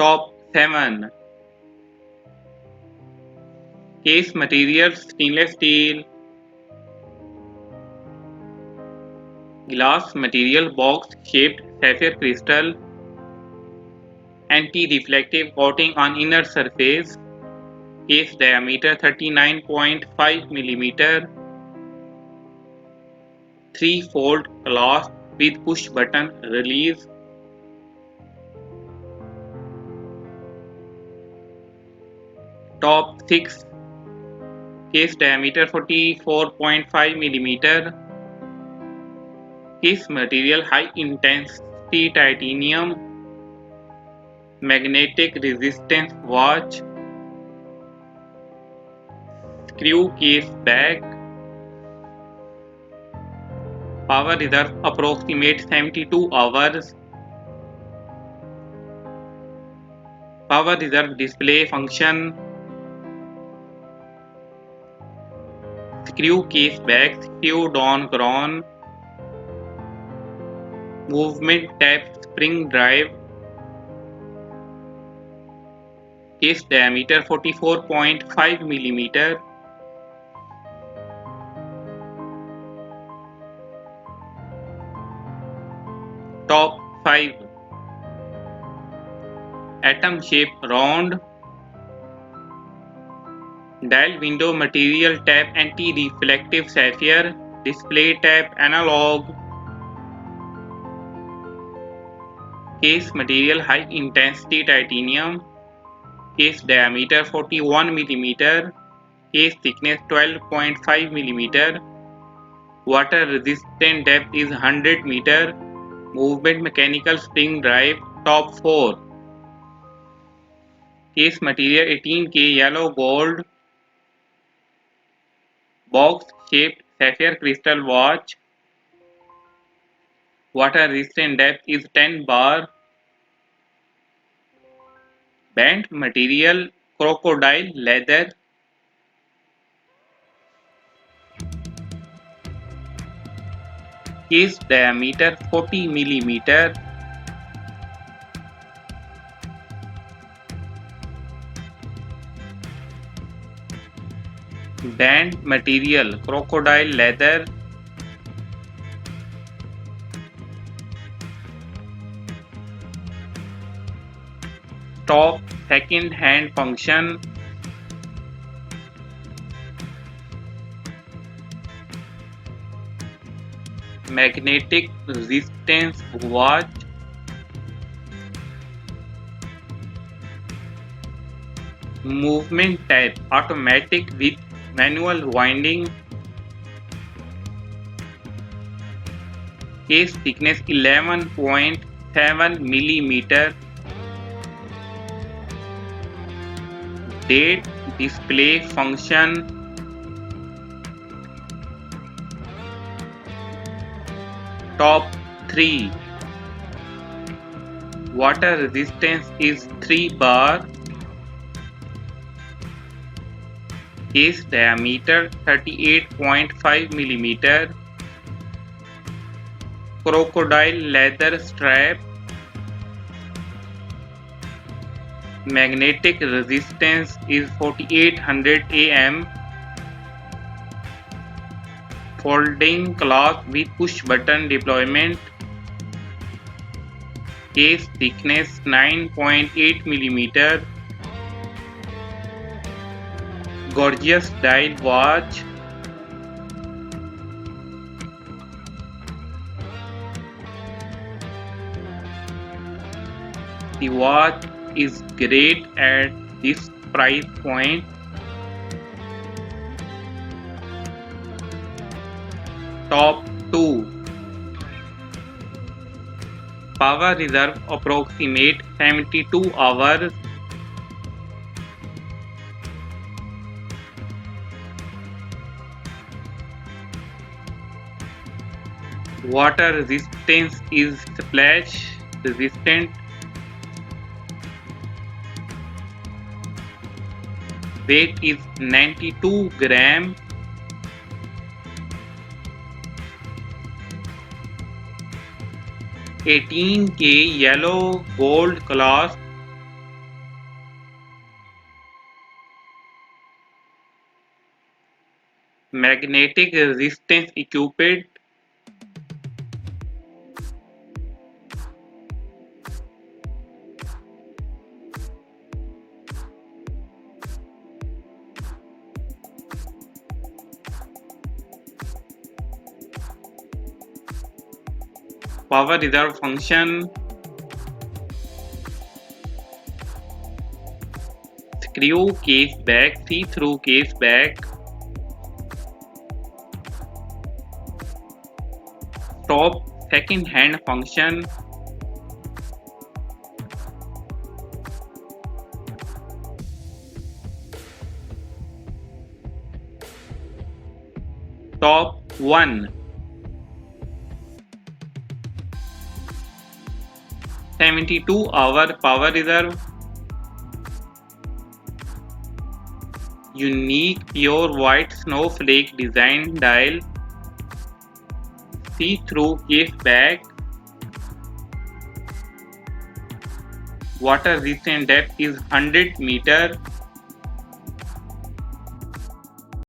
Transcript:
Top 7. Case materials: stainless steel. Glass material: box shaped sapphire crystal. Anti-reflective coating on inner surface. Case diameter 39.5 mm. 3-fold clasp with push button release. Top 6. Case diameter 44.5 mm. Case material: high intensity titanium. Magnetic resistance watch. Screw case back. Power reserve approximate 72 hours. Power reserve display function. Screw case back, screw down crown. Movement tab spring drive. Case diameter 44.5 mm. Top 5. Atom shape round. Dial window material tab anti-reflective sapphire. Display tab analog. Case material: high intensity titanium. Case diameter 41 mm. Case thickness 12.5 mm. Water resistant depth is 100 meter. Movement mechanical spring drive. Top 4. Case material 18K yellow gold. Box shaped sapphire crystal watch. Water resistant depth is 10 bar. Band material crocodile leather. Case diameter 40 mm. Band material crocodile leather. Top second hand function. Magnetic resistance watch. Movement type automatic with manual winding. Case thickness 11.7 mm. Date display function. Top 3. Water resistance is 3 bar. Case diameter 38.5 mm. Crocodile leather strap. Magnetic resistance is 4800 am. Folding cloth with push button deployment. Case thickness 9.8 mm. Gorgeous dial watch. The watch is great at this price point. Top 2. Power reserve approximate 72 hours. Water resistance is splash resistant. Weight is 92 gram. $18K yellow gold clasp. magnetic resistance equipped, power reserve function, screw case back, see-through case back, stop second hand function, top 1, 72-hour power reserve, unique pure white snowflake design dial, see-through case back, water resistant depth is 100 meter,